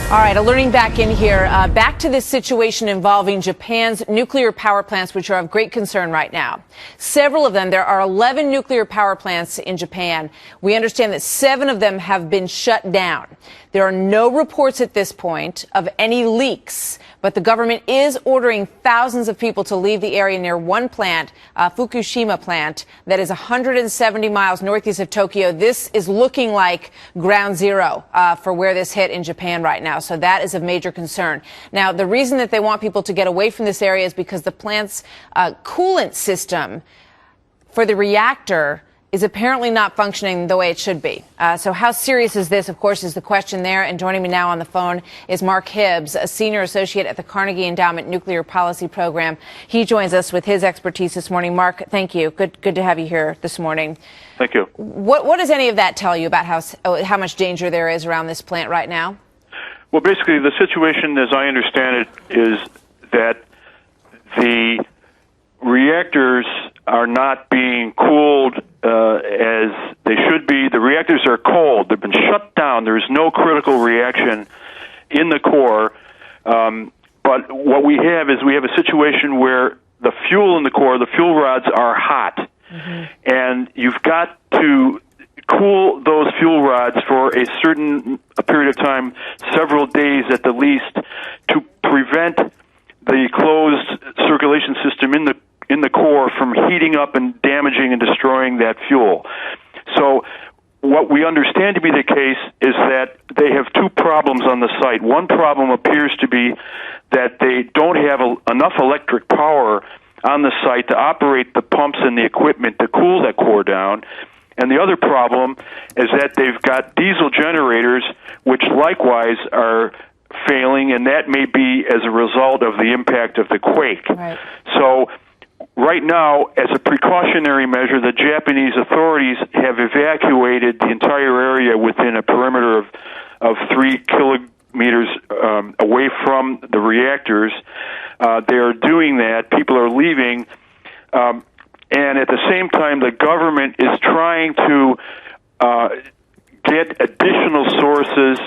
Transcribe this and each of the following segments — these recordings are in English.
All right, alerting back in here, back to this situation involving Japan's nuclear power plants, which are of great concern right now. Several of them, there are 11 nuclear power plants in Japan. We understand that 7 of them have been shut down. There are no reports at this point of any leaks, but the government is ordering thousands of people to leave the area near one plant, Fukushima plant, that is 170 miles northeast of Tokyo. This is looking like ground zero for where this hit in Japan right now. So that is of major concern. Now, the reason that they want people to get away from this area is because the plant's coolant system for the reactor is apparently not functioning the way it should be. So how serious is this, of course, is the question there. And joining me now on the phone is Mark Hibbs, a senior associate at the Carnegie Endowment Nuclear Policy Program. He joins us with his expertise this morning. Mark, thank you. Good to have you here this morning. Thank you. What does any of that tell you about how much danger there is around this plant right now? Well, basically, the situation, as I understand it, is that the reactors are not being cooled as they should be. The reactors are cold. They've been shut down. There is no critical reaction in the core. But what we have is a situation where the fuel in the core, the fuel rods, are hot. Mm-hmm. And you've got to cool those fuel rods for a certain period of time, several days at the least, to prevent the closed circulation system in the core from heating up and damaging and destroying that fuel. So what we understand to be the case is that they have 2 problems on the site. One problem appears to be that they don't have enough electric power on the site to operate the pumps and the equipment to cool that core down. And the other problem is that they've got diesel generators, which likewise are failing, and that may be as a result of the impact of the quake. Right. So right now, as a precautionary measure, the Japanese authorities have evacuated the entire area within a perimeter of 3 kilometers away from the reactors. They are doing that. People are leaving. And at the same time, the government is trying to get additional sources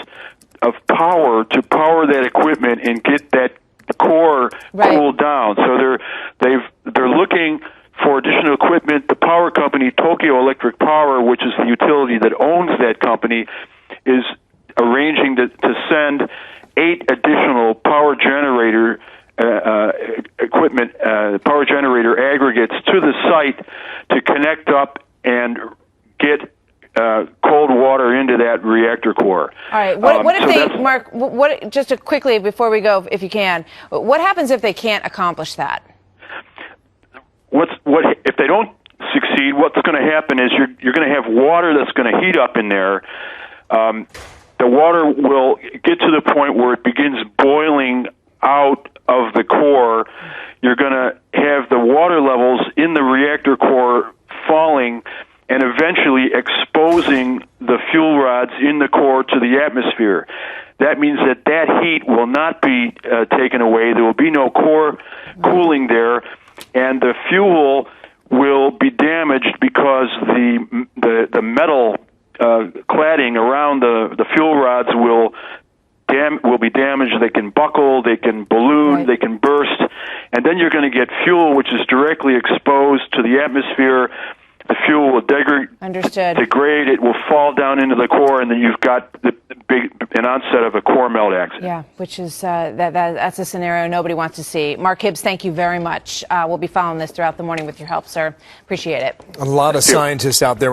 of power to power that equipment and get that core cooled down. So they're looking for additional equipment. The power company, Tokyo Electric Power, which is the utility that owns that company, is arranging to send 8 additional power generator equipment, power generator aggregates to the site to connect up and get cold water into that reactor core. All right. What if they, Mark? Just quickly before we go, if you can, what happens if they can't accomplish that? If they don't succeed? What's going to happen is you're going to have water that's going to heat up in there. The water will get to the point where it begins boiling out of the core. You're going to have the water levels in the reactor core falling and eventually exposing the fuel rods in the core to the atmosphere. That means that heat will not be taken away. There will be no core cooling there, and the fuel will be damaged because the metal cladding around the fuel rods will be damaged. They can buckle, they can balloon, they can burst, and then you're going to get fuel which is directly exposed to the atmosphere. The fuel will degrade, it will fall down into the core, and then you've got an onset of a core melt accident. Yeah, which is that's a scenario nobody wants to see. Mark Hibbs, thank you very much. We'll be following this throughout the morning with your help, sir. Appreciate it. A lot of scientists out there